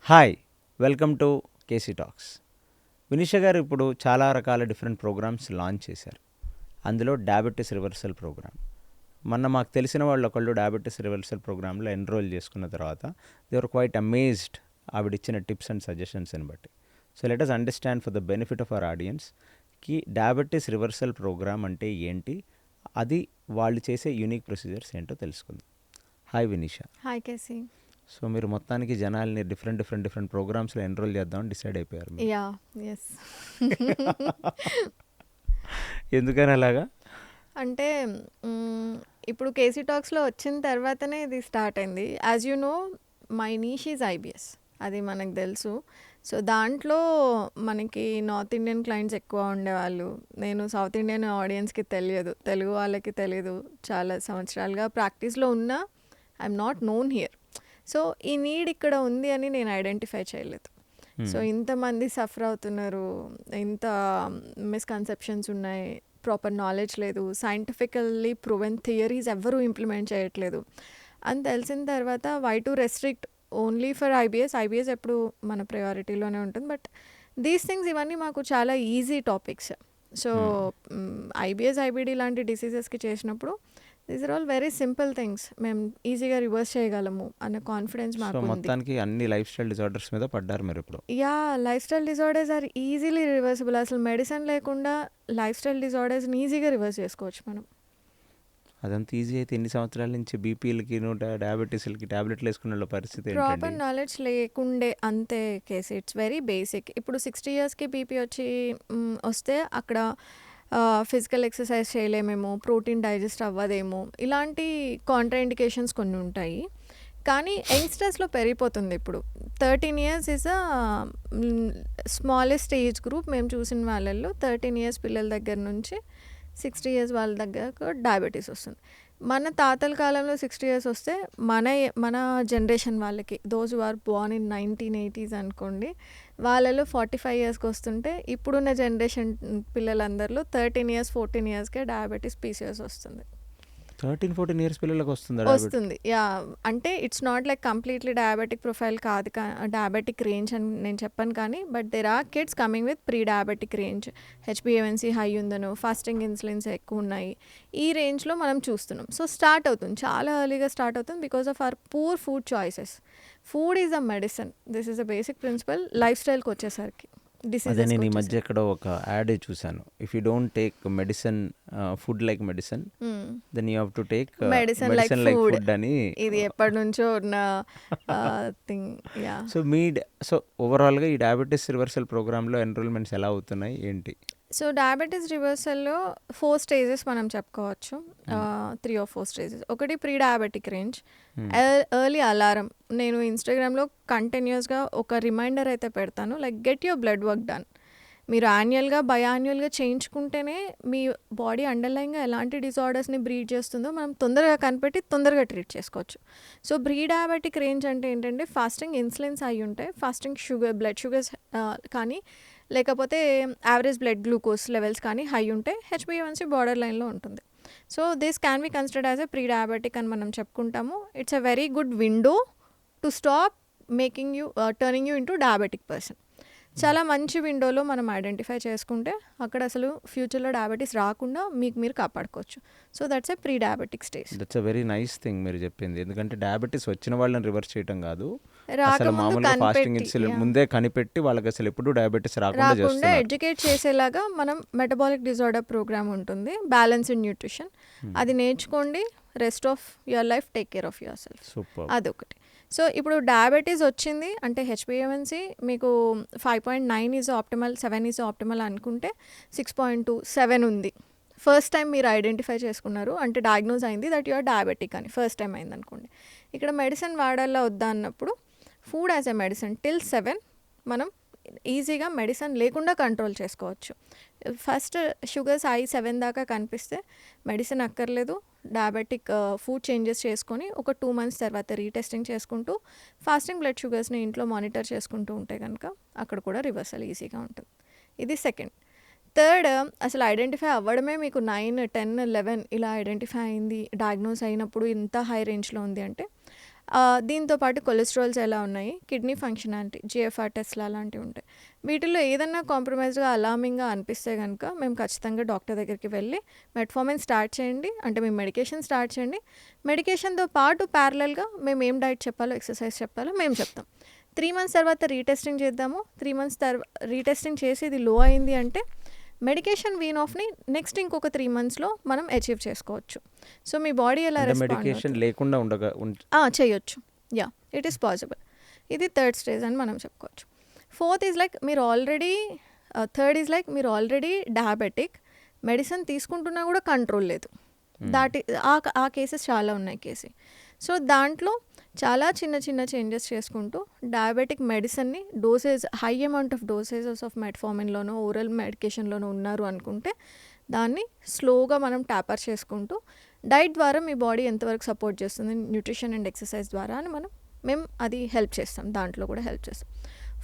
Hi, welcome to KC talks. Vinisha గారు ఇప్పుడు చాలా రకాల డిఫరెంట్ ప్రోగ్రామ్స్ లాంచ్ చేశారు. అందులో డయాబెటీస్ రివర్సల్ ప్రోగ్రామ్. మాకు తెలిసిన వాళ్ళు ఒకళ్ళు డయాబెటీస్ రివర్సల్ ప్రోగ్రాంలో ఎన్రోల్ చేసుకున్న తర్వాత దే ఆర్ క్వైట్ అమేజ్డ్ ఆవిడిచ్చిన టిప్స్ అండ్ సజెషన్స్ని బట్టి. So let us understand for the benefit of our ఆడియన్స్కి డయాబెటీస్ రివర్సల్ ప్రోగ్రామ్ అంటే ఏంటి, అది వాళ్ళు చేసే యూనిక్ ప్రొసీజర్స్ ఏంటో తెలుసుకుందాం. Hi Vinisha. Hi KC. So మీరు మొత్తానికి జనాల్ని డిఫరెంట్ ప్రోగ్రామ్స్లో ఎన్రోల్ చేద్దామని డిసైడ్ అయిపోయారు. Yeah yes. ఎందుకని అలాగా? అంటే ఇప్పుడు కేసీ టాక్స్లో వచ్చిన తర్వాతనే ఇది స్టార్ట్ అయింది. As you know my niche is IBS, అది మనకు తెలుసు. సో దాంట్లో మనకి నార్త్ ఇండియన్ క్లయింట్స్ ఎక్కువ ఉండేవాళ్ళు. నేను సౌత్ ఇండియన్ ఆడియన్స్కి తెలియదు, తెలుగు వాళ్ళకి తెలియదు. చాలా సంవత్సరాలుగా ప్రాక్టీస్లో ఉన్నా I'm not known here. So ఈ నీడ్ ఇక్కడ ఉంది అని నేను ఐడెంటిఫై చేయలేదు. సో ఇంతమంది సఫర్ అవుతున్నారు, ఇంత మిస్కన్సెప్షన్స్ ఉన్నాయి, ప్రాపర్ నాలెడ్జ్ లేదు, సైంటిఫికల్లీ ప్రూవెన్ థియరీస్ ఎవ్వరూ ఇంప్లిమెంట్ చేయట్లేదు అని తెలిసిన తర్వాత why to restrict only for IBS ఎప్పుడు మన ప్రయారిటీలోనే ఉంటుంది. బట్ దీస్ థింగ్స్ ఇవన్నీ మాకు చాలా easy topics. So IBS IBD లాంటి డిసీజెస్కి చేసినప్పుడు these are all very simple things, మేము ఈజీగా రివర్స్ చేయగలము అన్న కాన్ఫిడెన్స్ మాకు ఉంది. మొత్తానికి అన్ని లైఫ్ స్టైల్ డిజార్డర్స్ మీద పడ్డారు మీరు ఇప్పుడు. Yeah, lifestyle disorders are easily reversible. అసలు మెడిసిన్ లేకుండా లైఫ్ స్టైల్ డిజార్డర్స్ని ఈజీగా రివర్స్ చేసుకోవచ్చు మనం. అదంతా ఈజీ అయితే ఎన్ని సంవత్సరాల నుంచి బీపీలకి డయాబెటీస్లకి ట్యాబ్లెట్లు వేసుకున్న పరిస్థితి ప్రాపర్ నాలెడ్జ్ లేకుండే అంతే కేసు. It's very basic. ఇప్పుడు 60 yearsకి బీపీ వస్తే అక్కడ ఫిజికల్ ఎక్సర్సైజ్ చేయలేమేమో, ప్రోటీన్ డైజెస్ట్ అవ్వదేమో, ఇలాంటి కాంట్రాఇండికేషన్స్ కొన్ని ఉంటాయి. కానీ యంగ్స్టర్స్లో పెరిగిపోతుంది. ఇప్పుడు 13 years is a smallest age group. మేము చూసిన వాళ్ళల్లో 13 years పిల్లల దగ్గర నుంచి 60 years వాళ్ళ దగ్గర డయాబెటీస్ వస్తుంది. మన తాతల కాలంలో 60 years వస్తే మన జనరేషన్ వాళ్ళకి, those who are born in 1980s అనుకోండి, వాళ్ళలో 45 yearsకి వస్తుంటే ఇప్పుడున్న జనరేషన్ పిల్లలందరిలో 13 years 14 yearsకే డయాబెటీస్ పీసీఎస్ వస్తుంది. 13-14 years పిల్లలకు వస్తుంది. యా, అంటే it's not like completely diabetic profile కాదు, డయాబెటిక్ రేంజ్ అని నేను చెప్పాను. కానీ but there are kids coming with pre diabetic range, హెచ్బిఏవన్సీ హై ఉందను, ఫాస్టింగ్ ఇన్సులిన్స్ ఎక్కువ ఉన్నాయి, ఈ రేంజ్లో మనం చూస్తున్నాం. సో స్టార్ట్ అవుతుంది, చాలా ఎర్లీగా స్టార్ట్ అవుతుంది because of our poor food choices. Food is a medicine, this is a basic principle. Life స్టైల్కి వచ్చేసరికి అదే నేను ఈ మధ్య ఎక్కడో ఒక యాడ్ చూసాను, if you don't take medicine food like medicine then you have to take medicine like food అని. ఇది ఎప్పటి నుంచో ఉన్న థింగ్. యా. సో ఓవరాల్గా ఈ డయాబెటీస్ రివర్సల్ ప్రోగ్రాంలో ఎన్రోల్మెంట్స్ ఎలా అవుతున్నాయి ఏంటి? సో డయాబెటీస్ రివర్సల్లో 4 stages మనం చెప్పుకోవచ్చు, 3 or 4 stages. ఒకటి pre diabetic range, early alarm. నేను ఇన్స్టాగ్రామ్లో కంటిన్యూస్గా ఒక రిమైండర్ అయితే పెడతాను, like get your blood work done. మీరు యాన్యువల్గా బయాన్యువల్గా చేయించుకుంటేనే మీ బాడీ అండర్లైన్గా ఎలాంటి డిజార్డర్స్ని బ్రీడ్ చేస్తుందో మనం తొందరగా కనిపెట్టి తొందరగా ట్రీట్ చేసుకోవచ్చు. సో ప్రీ డయాబెటిక్ రేంజ్ అంటే ఏంటంటే ఫాస్టింగ్ ఇన్సులిన్స్ అయి ఉంటాయి, ఫాస్టింగ్ బ్లడ్ షుగర్స్ కానీ లేకపోతే యావరేజ్ బ్లడ్ గ్లూకోజ్ లెవెల్స్ కానీ హై ఉంటే హెచ్బిఏవన్సీ బార్డర్ లైన్లో ఉంటుంది. So this can be considered as a pre diabetic అని మనం చెప్పుకుంటాము. It's a very good window to stop turning you into diabetic person. చాలా మంచి విండోలో మనం ఐడెంటిఫై చేసుకుంటే అక్కడ అసలు ఫ్యూచర్లో డయాబెటీస్ రాకుండా మీరు కాపాడుకోవచ్చు. So that's a pre diabetic stage. That's a very nice thing మీరు చెప్పింది. ఎందుకంటే డయాబెటీస్ వచ్చిన వాళ్ళని రివర్స్ చేయడం కాదు, ముందే కనిపెట్టి వాళ్ళకి అసలు ఎప్పుడు డయాబెటీస్ రాకుండా ఎడ్యుకేట్ చేసేలాగా మనం మెటబాలిక్ డిజార్డర్ ప్రోగ్రామ్ ఉంటుంది, బ్యాలెన్స్డ్ న్యూట్రిషన్. అది నేర్చుకోండి, rest of your life take care of your self. అదొకటి. సో ఇప్పుడు డయాబెటీస్ వచ్చింది అంటే హెచ్బిఏవన్సీ మీకు 5.9 ఈజ్ ఆప్టిమల్, 7 ఈజ్ ఆప్టిమల్ అనుకుంటే 6.2, 7 ఉంది. ఫస్ట్ టైం మీరు ఐడెంటిఫై చేసుకున్నారు అంటే డయాగ్నోజ్ అయింది దట్ యువర్ డయాబెటిక్ అని, ఫస్ట్ టైం అయింది అనుకోండి. ఇక్కడ మెడిసిన్ వాడాలా వద్దా అన్నప్పుడు food as a medicine till 7 మనం ఈజీగా మెడిసిన్ లేకుండా కంట్రోల్ చేసుకోవచ్చు. ఫస్ట్ షుగర్స్ 7 దాకా కనిపిస్తే మెడిసిన్ అక్కర్లేదు, డయాబెటిక్ ఫుడ్ చేంజెస్ చేసుకొని ఒక 2 months తర్వాత రీటెస్టింగ్ చేసుకుంటూ ఫాస్టింగ్ బ్లడ్ షుగర్స్ని ఇంట్లో మానిటర్ చేసుకుంటూ ఉంటే కనుక అక్కడ కూడా రివర్సల్ ఈజీగా ఉంటుంది. ఇది సెకండ్. థర్డ్, అసలు ఐడెంటిఫై అవ్వడమే మీకు 9, 10, 11 ఇలా ఐడెంటిఫై అయింది, డయాగ్నోస్ అయినప్పుడు ఇంత హై రేంజ్లో ఉంది అంటే దీంతో పాటు కొలెస్ట్రాల్స్ ఎలా ఉన్నాయి, కిడ్నీ ఫంక్షనాలిటీ, జిఎఫ్ఆర్ టెస్ట్లు అలాంటివి ఉంటాయి. వీటిలో ఏదన్నా కాంప్రమైజ్గా అలార్మింగ్గా అనిపిస్తే కనుక మేము ఖచ్చితంగా డాక్టర్ దగ్గరికి వెళ్ళి మెట్ఫార్మిన్ స్టార్ట్ చేయండి, అంటే మేము మెడికేషన్ స్టార్ట్ చేయండి. మెడికేషన్తో పాటు ప్యారలల్గా మేము ఏం డైట్ చెప్పాలో, ఎక్సర్సైజ్ చెప్పాలో మేము చెప్తాం. 3 months తర్వాత రీటెస్టింగ్ చేద్దాము. 3 months రీటెస్టింగ్ చేసి ఇది లో అయింది అంటే మెడికేషన్ వీన్ ఆఫ్ని నెక్స్ట్ ఇంకొక 3 monthsలో మనం అచీవ్ చేసుకోవచ్చు. సో మీ బాడీ ఎలా మెడికేషన్ లేకుండా చేయొచ్చు. Yeah, it is possible. ఇది థర్డ్ స్టేజ్ అని మనం చెప్పుకోవచ్చు. థర్డ్ ఈజ్ లైక్ మీరు ఆల్రెడీ డయాబెటిక్, మెడిసిన్ తీసుకుంటున్నా కూడా కంట్రోల్ లేదు. ఆ కేసెస్ చాలా ఉన్నాయి కేసు. సో దాంట్లో చాలా చిన్న చిన్న చేంజెస్ చేసుకుంటూ డయాబెటిక్ మెడిసిన్ని high amount of dosages of మెట్ఫార్మిన్లోనో ఓరల్ మెడికేషన్లోనో ఉన్నారు అనుకుంటే దాన్ని స్లోగా మనం ట్యాపర్ చేసుకుంటూ డైట్ ద్వారా మీ బాడీ ఎంతవరకు సపోర్ట్ చేస్తుంది, న్యూట్రిషన్ అండ్ ఎక్సర్సైజ్ ద్వారా అని మేము అది హెల్ప్ చేస్తాం. దాంట్లో కూడా హెల్ప్ చేస్తాం.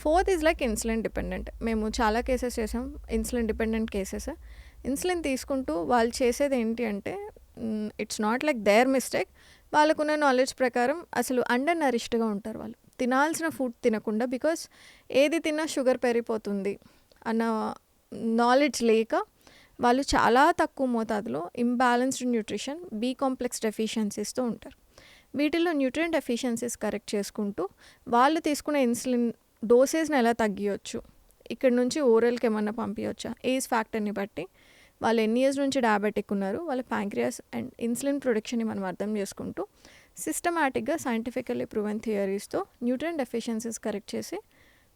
Fourth is like insulin dependent. మేము చాలా కేసెస్ చేసాం ఇన్సులిన్ డిపెండెంట్ కేసెస్. ఇన్సులిన్ తీసుకుంటూ వాళ్ళు చేసేది ఏంటి అంటే it's not like their mistake, వాళ్ళకున్న నాలెడ్జ్ ప్రకారం అసలు అండర్ నరిష్డ్గా ఉంటారు. వాళ్ళు తినాల్సిన ఫుడ్ తినకుండా, బికాస్ ఏది తిన్నా షుగర్ పెరిగిపోతుంది అన్న నాలెడ్జ్ లేక వాళ్ళు చాలా తక్కువ మోతాదులో ఇంబ్యాలెన్స్డ్ న్యూట్రిషన్, బి కాంప్లెక్స్ డెఫిషియన్సీస్తో ఉంటారు. వీటిల్లో న్యూట్రియంట్ డెఫిషియన్సీస్ కరెక్ట్ చేసుకుంటూ వాళ్ళు తీసుకునే ఇన్సులిన్ డోసేజ్ని ఎలా తగ్గియొచ్చు, ఇక్కడ నుంచి ఓరల్కి ఏమన్నా పంపించవచ్చా, ఏజ్ ఫ్యాక్టర్ని బట్టి వాళ్ళు ఎన్ని ఇయర్స్ నుంచి డయాబెటిక్ ఉన్నారు, వాళ్ళ ప్యాంక్రియాస్ అండ్ ఇన్సులిన్ ప్రొడక్షన్ని మనం అర్థం చేసుకుంటూ సిస్టమాటిక్గా సైంటిఫికల్లీ ప్రూవెన్ థియరీస్తో న్యూట్రియంట్ డెఫిషియన్సీస్ కరెక్ట్ చేసి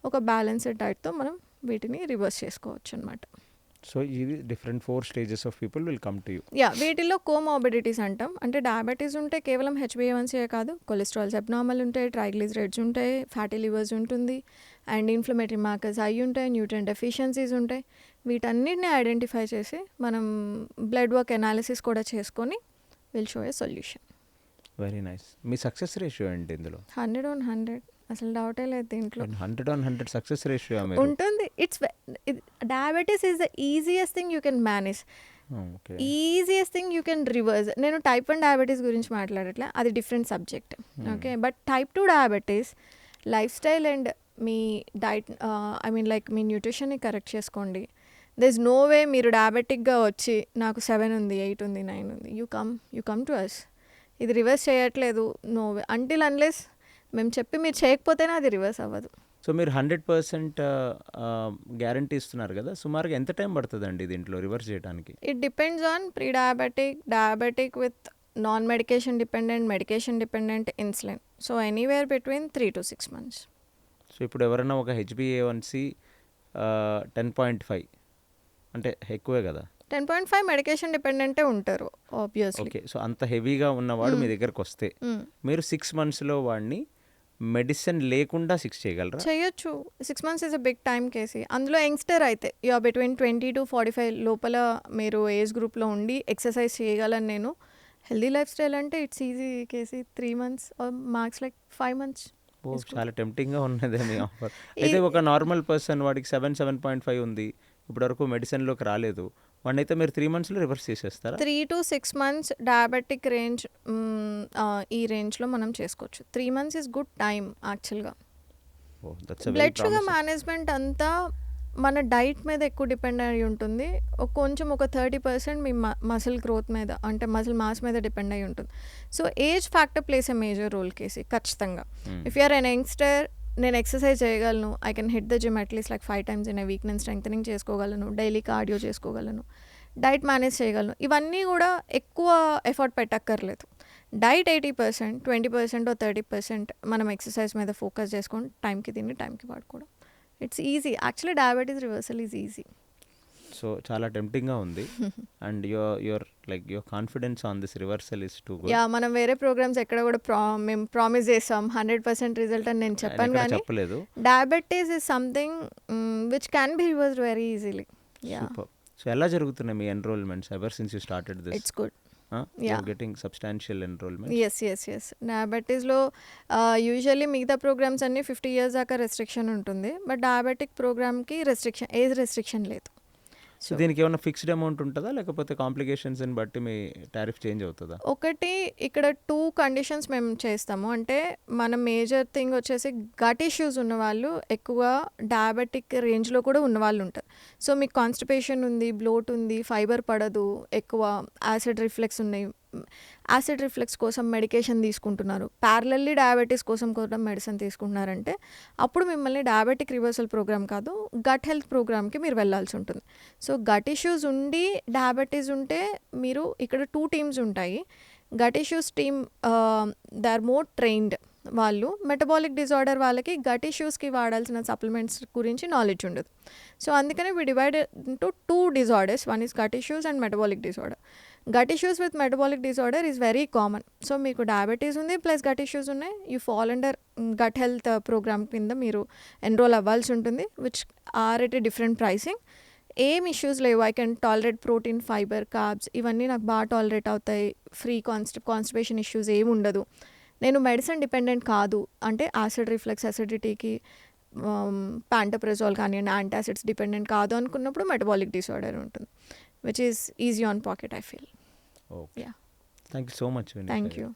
ఒక బ్యాలెన్స్డ్ డైట్తో మనం వీటిని రివర్స్ చేసుకోవచ్చు అనమాట. సో ఇది different 4 stages of people will come to you. వీటిల్లో కోమార్బిడిటీస్ అంటాం. అంటే డయాబెటీస్ ఉంటే కేవలం హెచ్బిఏవన్సీ కాదు, కొలెస్ట్రాల్స్ అబ్నార్మల్ ఉంటాయి, ట్రైగ్లిజరైడ్స్ ఉంటాయి, ఫ్యాటీ లివర్స్ ఉంటుంది, అండ్ ఇన్ఫ్లమేటరీ మార్కర్స్ అయి ఉంటాయి, న్యూట్రియంట్ డెఫిషియన్సీస్ ఉంటాయి. వీటన్నిటిని ఐడెంటిఫై చేసి మనం బ్లడ్ వర్క్ అనాలిసిస్ కూడా చేసుకొని will show a solution. Very nice. మీ సక్సెస్ రేషియో ఏంటి ఇందులో? 100/100, అసలు డౌటే లేదు దీంట్లో. 100/100 సక్సెస్ రేషియో ఉంటుంది. Diabetes is the easiest thing you can manage, easiest thing you can reverse. నేను టైప్ 1 డయాబెటీస్ గురించి మాట్లాడట్లే, అది different subject. Okay, but type 2 diabetes lifestyle and మీ డైట్ మీ న్యూట్రిషన్ని కరెక్ట్ చేసుకోండి. దర్ ఇస్ నో వే మీరు డయాబెటిక్గా వచ్చి నాకు 7 ఉంది, 8 ఉంది, 9 ఉంది, యూ కమ్ టు అస్. ఇది రివర్స్ చేయట్లేదు, నో వే, అంటిల్ అన్లెస్ మేము చెప్పి మీరు చేయకపోతేనే అది రివర్స్ అవ్వదు. సో మీరు 100% గ్యారంటీ ఇస్తున్నారు కదా, సుమారుగా ఎంత టైం పడుతుందండి దీంట్లో రివర్స్ చేయడానికి? It depends on pre diabetic with non medication dependent, medication dependent, insulin. So anywhere between 3 to 6 months. So ఇప్పుడు ఎవరైనా ఒక HbA1c 10.5 అంటే ఎక్కువే కదా, 10.5 మెడికేషన్ డిపెండెంటే ఉంటారు ఆబ్వియస్లీ. ఓకే, సో అంత హెవీగా ఉన్నవాడు మీ దగ్గరకు వస్తే మీరు 6 monthsలో వాడిని మెడిసిన్ లేకుండా 6 చేయగలరా? చేయొచ్చు. 6 months is a big time KC. అందులో యంగ్స్టర్ అయితే బిట్వీన్ 20 to 45 లోపల మీరు ఏజ్ గ్రూప్లో ఉండి ఎక్సర్సైజ్ చేయగలను నేను, హెల్దీ లైఫ్ స్టైల్ అంటే it's easy KC. 3 months marks like 5 months. చాలా టెంప్టింగ్గా ఉన్నదే మీ ఆఫర్. అయితే ఒక నార్మల్ పర్సన్ వాడికి 7.5 ఉంది, ఇప్పటివరకు మెడిసిన్లోకి రాలేదు, వాడిని అయితే మీరు 3 monthsలో రివర్స్ చేసేస్తారా? 3 to 6 months డయాబెటిక్ రేంజ్, ఈ రేంజ్లో మనం చేసుకోవచ్చు. 3 months ఇస్ గుడ్ టైం యాక్చువల్గా. బ్లడ్ షుగర్ మేనేజ్మెంట్ అంతా మన డైట్ మీద ఎక్కువ డిపెండ్ అయి ఉంటుంది. కొంచెం ఒక 30% మీ మసిల్ గ్రోత్ మీద, అంటే మసిల్ మాస్ మీద డిపెండ్ అయి ఉంటుంది. So age factor plays a major role KC ఖచ్చితంగా. ఇఫ్ యూఆర్ ఎన్ యంగ్స్టర్, నేను ఎక్సర్సైజ్ చేయగలను, I can hit the gym at least like 5 times in a week, నేను స్ట్రెంగ్తనింగ్ చేసుకోగలను, డైలీ కార్డియో చేసుకోగలను, డైట్ మేనేజ్ చేయగలను. ఇవన్నీ కూడా ఎక్కువ ఎఫర్ట్ పెట్టక్కర్లేదు. డైట్ 80%, 20% or 30% మనం ఎక్సర్సైజ్ మీద ఫోకస్ చేసుకొని టైంకి తిని టైంకి వాడుకోవడం, it's easy. Actually diabetes reversal is easy. So చాలా టెంప్టింగ్గా ఉంది. And your confidence on this reversal is too good. మనం వేరే ప్రోగ్రామ్స్ ఎక్కడ కూడా మేము ప్రామిస్ చేస్తాం 100% రిజల్ట్ అని నేను చెప్పాను, కానీ చెప్పలేదు. Diabetes is something which can be reversed very easily. So ఎలా జరుగుతున్నాయి మీ enrolments ever since you started this? It's good. Getting substantial enrolment. Yes. డయాబెటీస్లో యూజువల్లీ మిగతా ప్రోగ్రామ్స్ అన్నీ 50 years దాకా రెస్ట్రిక్షన్ ఉంటుంది, బట్ డయాబెటిక్ ప్రోగ్రామ్కి ఏజ్ రెస్ట్రిక్షన్ లేదు. సో దీనికి ఏమైనా ఫిక్స్డ్ అమౌంట్ ఉంటుందా, లేకపోతే కాంప్లికేషన్స్ని బట్టి మీ టారిఫ్ చేంజ్ అవుతుందా? ఒకటి ఇక్కడ 2 కండిషన్స్ మేము చేస్తాము. అంటే మన మేజర్ థింగ్ వచ్చేసి గట్ ఇష్యూస్ ఉన్నవాళ్ళు ఎక్కువ డయాబెటిక్ రేంజ్‌లో కూడా ఉన్నవాళ్ళు ఉంటారు. సో మీకు కాన్‌స్టిపేషన్ ఉంది, బ్లోట్ ఉంది, ఫైబర్ పడదు, ఎక్కువ యాసిడ్ రిఫ్లెక్స్ ఉన్నాయి. యాసిడ్ రిఫ్లెక్స్ కోసం మెడికేషన్ తీసుకుంటున్నారు. ప్యారలల్లీ డయాబెటిస్ కోసం కూడా మెడిసిన్ తీసుకుంటున్నారంటే అప్పుడు మిమ్మల్ని డయాబెటిక్ రివర్సల్ ప్రోగ్రామ్ కాదు, గట్ హెల్త్ ప్రోగ్రామ్‌కి మీరు వెళ్ళాల్సి ఉంటుంది. సో గట్ ఇష్యూస్ ఉండి డయాబెటీస్ ఉంటే మీరు ఇక్కడ 2 టీమ్స్ ఉంటాయి. Gut issues team they are more trained. వాళ్ళు మెటబాలిక్ డిజార్డర్ వాళ్ళకి గట్ ఇష్యూస్‌కి వాడాల్సిన సప్లిమెంట్స్ గురించి నాలెడ్జ్ ఉండదు. సో అందుకనే we divided into 2 disorders. One is gut issues and metabolic disorder. Gut issues with metabolic disorder is very common. So మీకు diabetes ఉంది plus gut issues ఉన్నాయి. You fall under gut health programme కింద మీరు enrol అవ్వాల్సి ఉంటుంది, which are at a different pricing. ఏం issues లేవు. I can tolerate protein, fibre, carbs ఇవన్నీ నాకు బాగా టాలరేట్ అవుతాయి. ఫ్రీ కాన్స్టిపేషన్ ఇష్యూస్ ఏమి ఉండదు. నేను మెడిసిన్ డిపెండెంట్ కాదు అంటే యాసిడ్ రిఫ్లెక్స్, అసిడిటీకి ప్యాంటోప్రెజోల్ కానివ్వండి, యాంటాసిడ్స్ డిపెండెంట్ కాదు అనుకున్నప్పుడు మెటబాలిక్ డిసార్డర్ ఉంటుంది, which is easy on pocket I feel. Okay, yeah, thank you so much. Thank you.